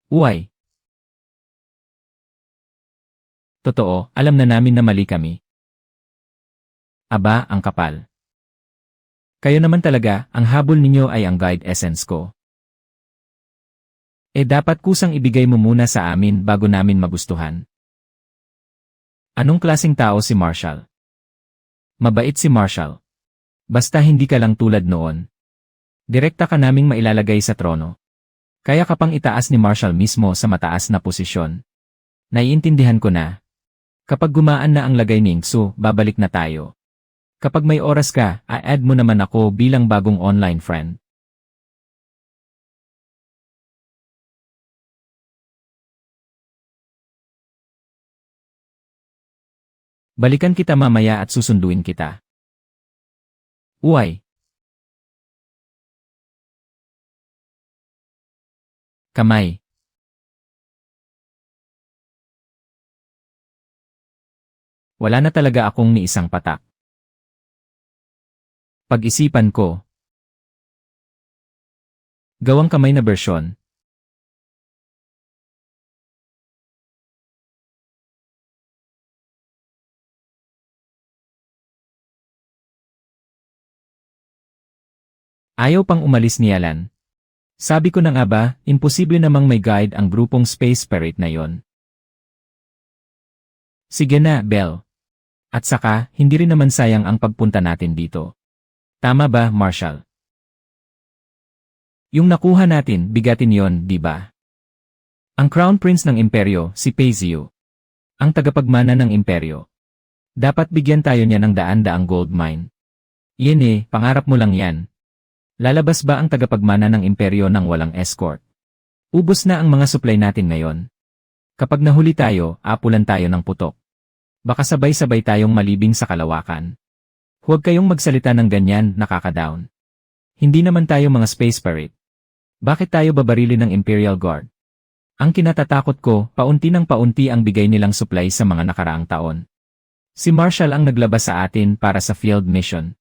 Speaker 1: Uy. Totoo, alam na namin na mali kami. Aba, ang kapal. Kayo naman talaga, ang habol ninyo ay ang guide essence ko. Dapat kusang ibigay mo muna sa amin bago namin magustuhan. Anong klaseng tao si Marshall? Mabait si Marshall. Basta hindi ka lang tulad noon. Direkta ka naming mailalagay sa trono. Kaya ka pang itaas ni Marshall mismo sa mataas na posisyon. Naiintindihan ko na. Kapag gumaan na ang lagay ni Intsu, babalik na tayo. Kapag may oras ka, a-add mo naman ako bilang bagong online friend. Balikan kita mamaya at susunduin kita. Uy. Kamay. Wala na talaga akong ni isang patak. Pag-isipan ko. Gawang kamay na bersyon. Ayaw pang umalis ni Alan. Sabi ko na nga ba, imposible namang may guide ang grupong Space Spirit na yon. Sige na, Belle. At saka, hindi rin naman sayang ang pagpunta natin dito. Tama ba, Marshall? Yung nakuha natin, bigatin yon, di ba? Ang Crown Prince ng Imperyo, si Paizio. Ang tagapagmana ng Imperyo. Dapat bigyan tayo niya ng daan-daang gold mine. Yan pangarap mo lang yan. Lalabas ba ang tagapagmana ng Imperyo nang walang escort? Ubos na ang mga supply natin ngayon. Kapag nahuli tayo, apulan tayo ng putok. Baka sabay-sabay tayong malibing sa kalawakan. Huwag kayong magsalita ng ganyan, nakaka-down. Hindi naman tayo mga space spirit. Bakit tayo babarilin ng Imperial Guard? Ang kinatatakot ko, paunti ng paunti ang bigay nilang supply sa mga nakaraang taon. Si Marshall ang naglabas sa atin para sa field mission.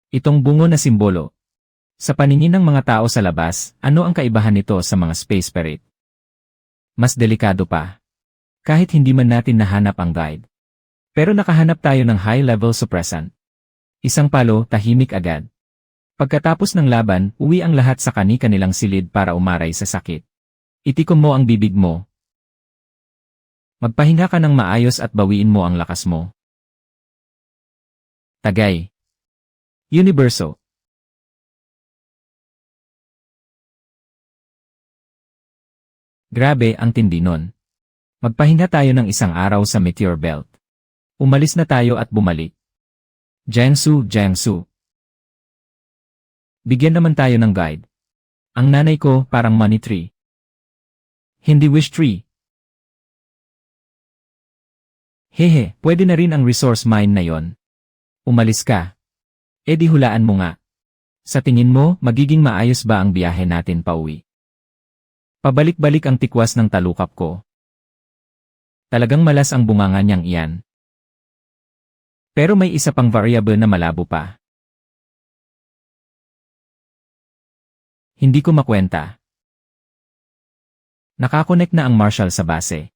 Speaker 1: Itong bungo na simbolo. Sa paningin ng mga tao sa labas, ano ang kaibahan nito sa mga space spirit? Mas delikado pa. Kahit hindi man natin nahanap ang guide. Pero nakahanap tayo ng high-level suppressant. Isang palo, tahimik agad. Pagkatapos ng laban, uwi ang lahat sa kani-kanilang silid para umaray sa sakit. Itikom mo ang bibig mo. Magpahinga ka ng maayos at bawiin mo ang lakas mo. Tagay. Universo. Grabe ang tindi nun. Magpahinga tayo ng isang araw sa meteor belt. Umalis na tayo at bumalik. Jiangsu, Jiangsu. Bigyan naman tayo ng guide. Ang nanay ko parang money tree. Hindi wish tree. Hehe, pwede na rin ang resource mine na yon. Umalis ka. E di hulaan mo nga. Sa tingin mo, magiging maayos ba ang biyahe natin pauwi? Pabalik-balik ang tikwas ng talukap ko. Talagang malas ang bunganga niyang iyan. Pero may isa pang variable na malabo pa. Hindi ko makwenta. Nakakonect na ang marshal sa base.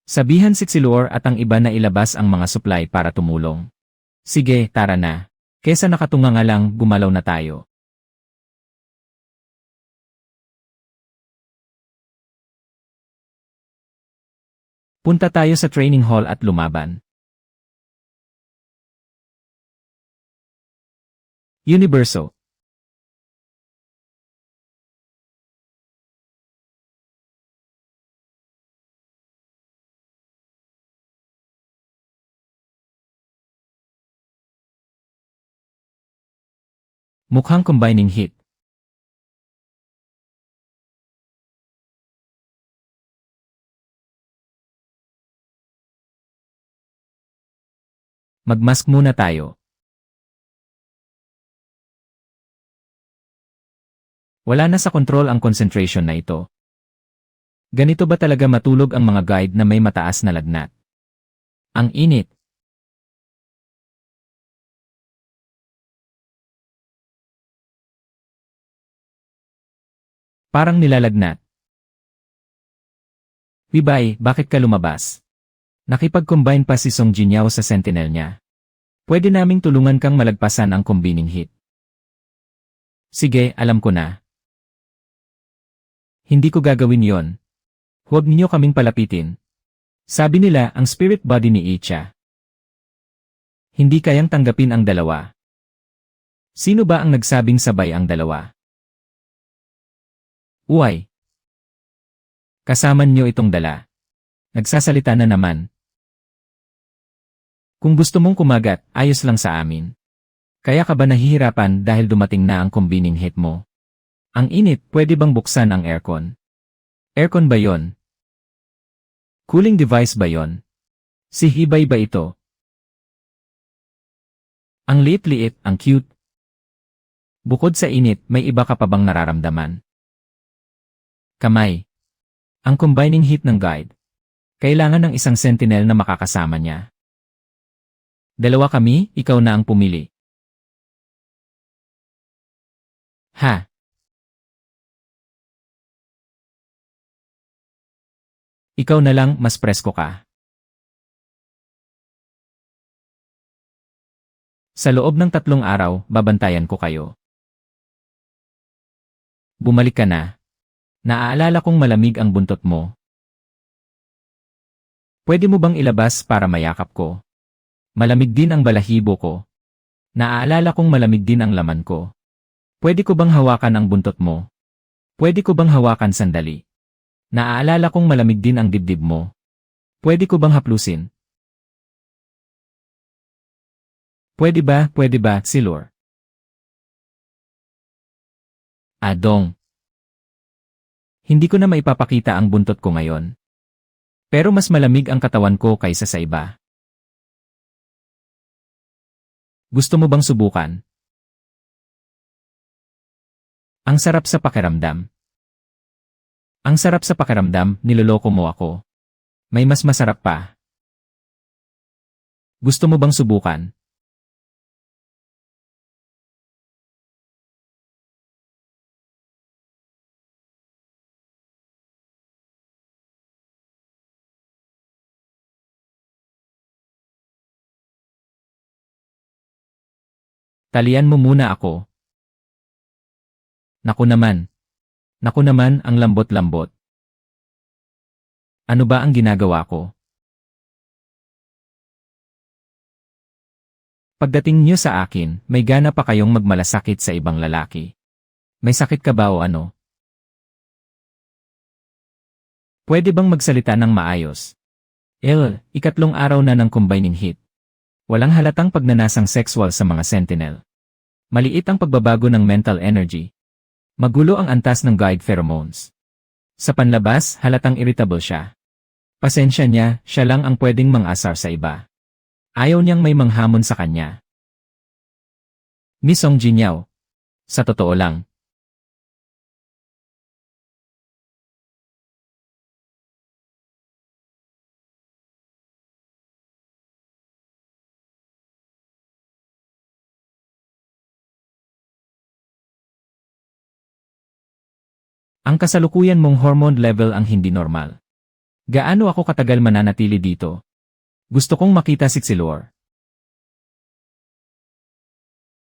Speaker 1: Sabihan si Xilor at ang iba na ilabas ang mga supply para tumulong. Sige, tara na. Kesa nakatunga nga lang, gumalaw na tayo. Punta tayo sa training hall at lumaban. Universo. Mukhang combining hit. Magmask muna tayo. Wala na sa kontrol ang concentration na ito. Ganito ba talaga matulog ang mga guide na may mataas na lagnat? Ang init. Parang nilalagnat. Wibay, bakit ka lumabas? Nakipag-combine pa si Song Jinyao sa sentinel niya. Pwede naming tulungan kang malagpasan ang combining hit. Sige, alam ko na. Hindi ko gagawin yon. Huwag niyo kaming palapitin. Sabi nila ang spirit body ni Icha. Hindi kayang tanggapin ang dalawa. Sino ba ang nagsabing sabay ang dalawa? Uy. Kasama niyo itong dala. Nagsasalita na naman. Kung gusto mong kumagat, ayos lang sa amin. Kaya ka ba nahihirapan dahil dumating na ang combining hit mo? Ang init, pwede bang buksan ang aircon? Aircon ba yon? Cooling device ba yon? Si Hibay ba ito? Ang liit-liit, ang cute. Bukod sa init, may iba ka pa bang nararamdaman? Kamay. Ang combining hit ng guide. Kailangan ng isang sentinel na makakasama niya. Dalawa kami, ikaw na ang pumili. Ha? Ikaw na lang, mas presko ka. Sa loob ng 3 araw, babantayan ko kayo. Bumalik ka na. Naaalala kong malamig ang buntot mo. Pwede mo bang ilabas para mayakap ko? Malamig din ang balahibo ko. Naaalala kong malamig din ang laman ko. Pwede ko bang hawakan ang buntot mo? Pwede ko bang hawakan sandali? Naaalala kong malamig din ang dibdib mo. Pwede ko bang haplusin? Pwede ba, Xilor? Adong. Hindi ko na maipapakita ang buntot ko ngayon. Pero mas malamig ang katawan ko kaysa sa iba. Gusto mo bang subukan? Ang sarap sa pakiramdam. Ang sarap sa pakiramdam, niloloko mo ako. May mas masarap pa. Gusto mo bang subukan? Talian mo muna ako. Naku naman. Naku naman ang lambot-lambot. Ano ba ang ginagawa ko? Pagdating niyo sa akin, may gana pa kayong magmalasakit sa ibang lalaki. May sakit ka ba o ano? Pwede bang magsalita ng maayos? Ikatlong araw na ng combining heat. Walang halatang pagnanasang sexual sa mga sentinel. Maliit ang pagbabago ng mental energy. Magulo ang antas ng guide pheromones. Sa panlabas, halatang irritable siya. Pasensya niya, siya lang ang pwedeng mang-asar sa iba. Ayaw niyang may manghamon sa kanya. Miss Song Jinyaw. Sa totoo lang. Ang kasalukuyan mong hormone level ang hindi normal. Gaano ako katagal mananatili dito? Gusto kong makita si Xilor.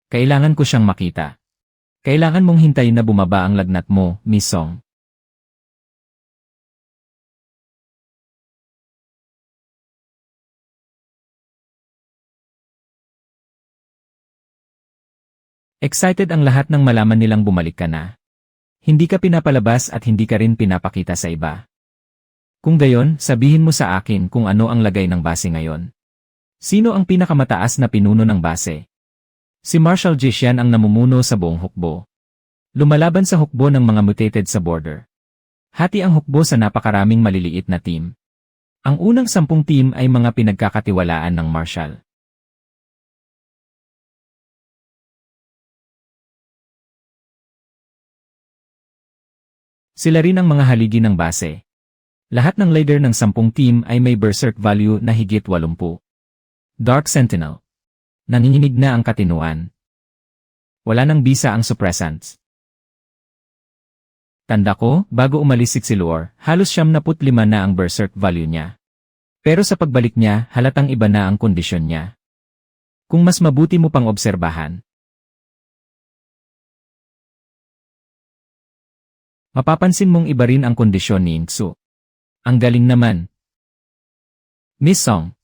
Speaker 1: Kailangan ko siyang makita. Kailangan mong hintayin na bumaba ang lagnat mo, Miss Song. Excited ang lahat nang malaman nilang bumalik ka na. Hindi ka pinapalabas at hindi ka rin pinapakita sa iba. Kung gayon, sabihin mo sa akin kung ano ang lagay ng base ngayon. Sino ang pinakamataas na pinuno ng base? Si Marshal Jishan ang namumuno sa buong hukbo. Lumalaban sa hukbo ng mga mutated sa border. Hati ang hukbo sa napakaraming maliliit na team. Ang unang 10 team ay mga pinagkakatiwalaan ng Marshal. Sila rin ang mga haligi ng base. Lahat ng leader ng 10 team ay may berserk value na higit 80. Dark Sentinel. Nanginginig na ang katinuan. Wala nang bisa ang suppressants. Tanda ko, bago umalis si Xilor, halos 75 na ang berserk value niya. Pero sa pagbalik niya, halatang iba na ang kondisyon niya. Kung mas mabuti mo pang obserbahan, mapapansin mong iba rin ang kondisyon ni Inksu. Ang galing naman. Miss Song.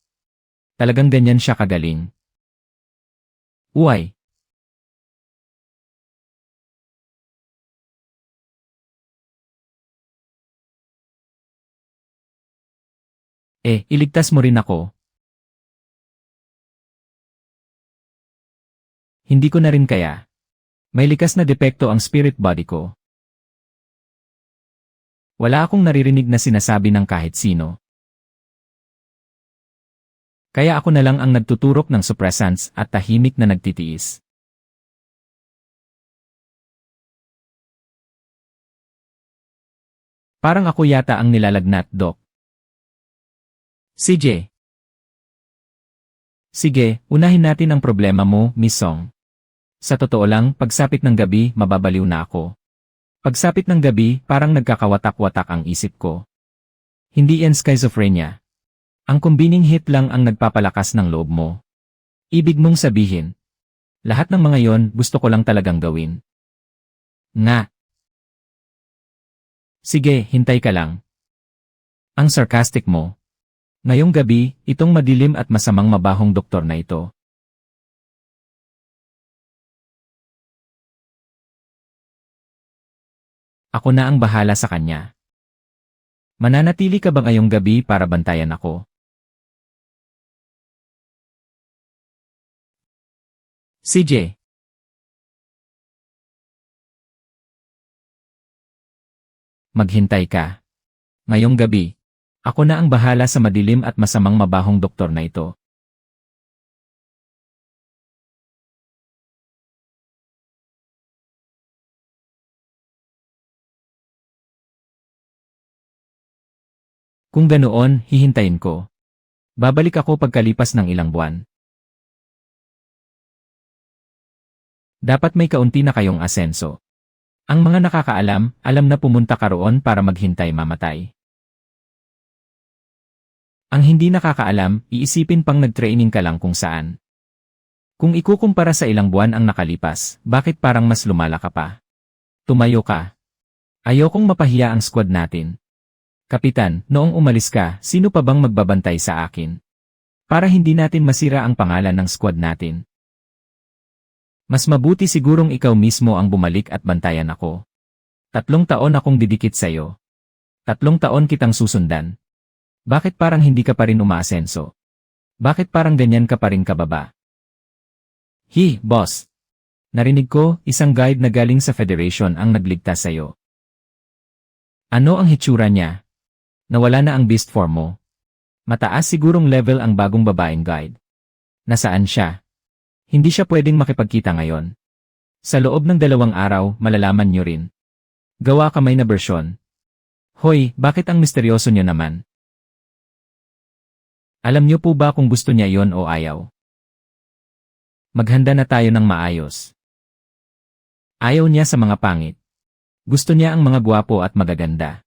Speaker 1: Talagang ganyan siya kagaling. Uy. Iligtas mo rin ako. Hindi ko na rin kaya. May likas na depekto ang spirit body ko. Wala akong naririnig na sinasabi ng kahit sino. Kaya ako na lang ang nagtuturok ng suppressants at tahimik na nagtitiis. Parang ako yata ang nilalagnat, Doc. CJ. Sige, unahin natin ang problema mo, Miss Song. Sa totoo lang, pagsapit ng gabi, mababaliw na ako. Pagsapit ng gabi, parang nagkakawatak-watak ang isip ko. Hindi yan schizophrenia. Ang combining hit lang ang nagpapalakas ng loob mo. Ibig mong sabihin. Lahat ng mga yon gusto ko lang talagang gawin. Nga. Sige, hintay ka lang. Ang sarcastic mo. Ngayong gabi, itong madilim at masamang mabahong doktor na ito. Ako na ang bahala sa kanya. Mananatili ka ba ngayong gabi para bantayan ako? CJ. Maghintay ka. Ngayong gabi, ako na ang bahala sa madilim at masamang mabahong doktor na ito. Kung ganoon, hihintayin ko. Babalik ako pagkalipas ng ilang buwan. Dapat may kaunti na kayong asenso. Ang mga nakakaalam, alam na pumunta ka roon para maghintay mamatay. Ang hindi nakakaalam, iisipin pang nag-training ka lang kung saan. Kung ikukumpara sa ilang buwan ang nakalipas, bakit parang mas lumala ka pa? Tumayo ka. Ayokong mapahiya ang squad natin. Kapitan, noong umalis ka, sino pa bang magbabantay sa akin? Para hindi natin masira ang pangalan ng squad natin. Mas mabuti sigurong ikaw mismo ang bumalik at bantayan ako. 3 taon akong didikit sa'yo. 3 taon kitang susundan. Bakit parang hindi ka pa rin umaasenso? Bakit parang ganyan ka pa rin kababa? Boss. Narinig ko, isang guide na galing sa Federation ang nagligtas sa'yo. Ano ang hitsura niya? Nawala na ang beast form mo. Mataas sigurong level ang bagong babaeng guide. Nasaan siya? Hindi siya pwedeng makipagkita ngayon. Sa loob ng 2 araw, malalaman niyo rin. Gawa kamay na bersyon. Hoy, bakit ang misteryoso niyo naman? Alam niyo po ba kung gusto niya yon o ayaw? Maghanda na tayo ng maayos. Ayaw niya sa mga pangit. Gusto niya ang mga gwapo at magaganda.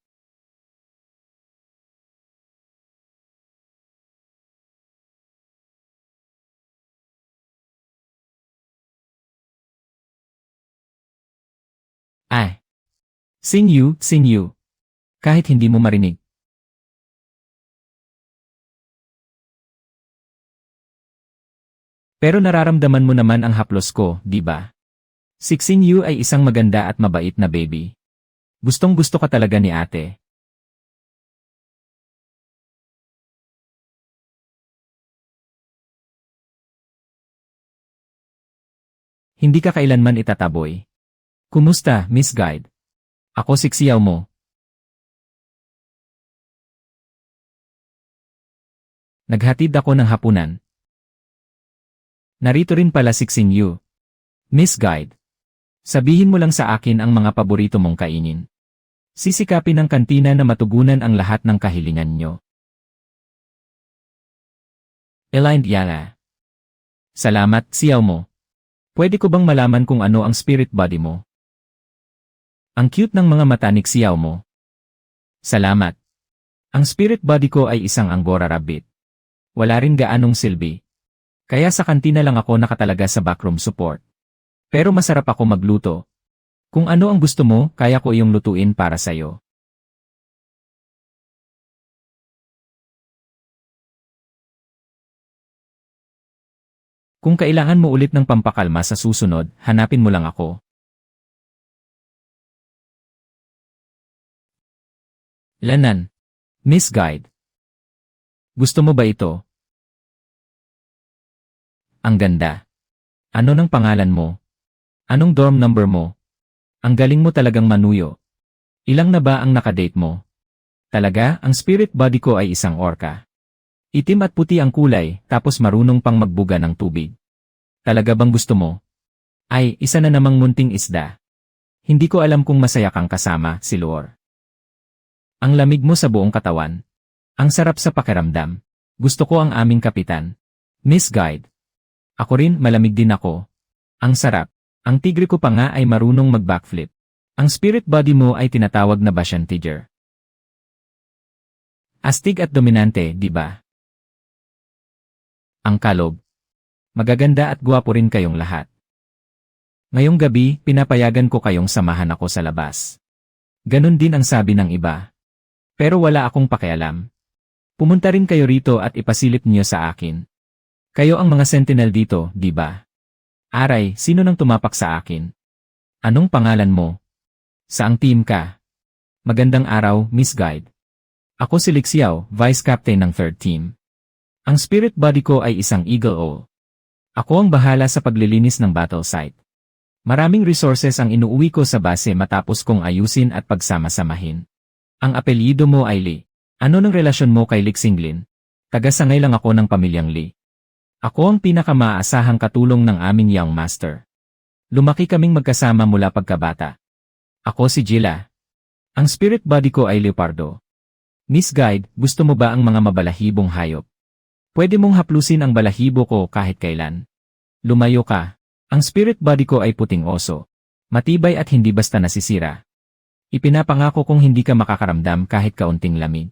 Speaker 1: Sing you. Kahit hindi mo marinig. Pero nararamdaman mo naman ang haplos ko, di ba? Sing you ay isang maganda at mabait na baby. Gustong-gusto ka talaga ni ate. Hindi ka kailanman itataboy. Kumusta, Miss Guide? Ako siksiyaw mo. Naghatid ako ng hapunan. Narito rin pala siksing you. Miss Guide. Sabihin mo lang sa akin ang mga paborito mong kainin. Sisikapin ng kantina na matugunan ang lahat ng kahilingan nyo. Aligned Yala. Salamat, siyaw mo. Pwede ko bang malaman kung ano ang spirit body mo? Ang cute ng mga mata ni siyaw mo. Salamat. Ang spirit body ko ay isang Angora rabbit. Wala rin gaanong silbi. Kaya sa kantina lang ako nakatalaga sa backroom support. Pero masarap ako magluto. Kung ano ang gusto mo, kaya ko iyong lutuin para sa'yo. Kung kailangan mo ulit ng pampakalma sa susunod, hanapin mo lang ako. Lanan. Miss Guide. Gusto mo ba ito? Ang ganda. Ano ng pangalan mo? Anong dorm number mo? Ang galing mo talagang manuyo. Ilang na ba ang nakadate mo? Talaga, ang spirit body ko ay isang orca. Itim at puti ang kulay, tapos marunong pang magbuga ng tubig. Talaga bang gusto mo? Ay, isa na namang munting isda. Hindi ko alam kung masaya kang kasama, si Lore. Ang lamig mo sa buong katawan. Ang sarap sa pakiramdam. Gusto ko ang aming kapitan. Miss Guide. Ako rin, malamig din ako. Ang sarap. Ang tigre ko pa nga ay marunong mag-backflip. Ang spirit body mo ay tinatawag na Bashan Tiger. Astig at dominante, di ba? Ang kalog. Magaganda at gwapo rin kayong lahat. Ngayong gabi, pinapayagan ko kayong samahan ako sa labas. Ganon din ang sabi ng iba. Pero wala akong pakialam. Pumunta rin kayo rito at ipasilip niyo sa akin. Kayo ang mga sentinel dito, di ba? Aray, sino nang tumapak sa akin? Anong pangalan mo? Saang team ka? Magandang araw, Miss Guide. Ako si Lixiao, Vice Captain ng 3rd Team. Ang spirit body ko ay isang Eagle Owl. Ako ang bahala sa paglilinis ng battle site. Maraming resources ang inuuwi ko sa base matapos kong ayusin at pagsama-samahin. Ang apelyido mo ay Lee. Ano ng relasyon mo kay Lixinglin? Taga-sangay lang ako ng pamilyang Lee. Ako ang pinakamaasahang katulong ng aming young master. Lumaki kaming magkasama mula pagkabata. Ako si Gila. Ang spirit body ko ay Leopardo. Miss Guide, gusto mo ba ang mga mabalahibong hayop? Pwede mong haplusin ang balahibo ko kahit kailan. Lumayo ka. Ang spirit body ko ay puting oso. Matibay at hindi basta nasisira. Ipinapangako kong hindi ka makakaramdam kahit kaunting lamig.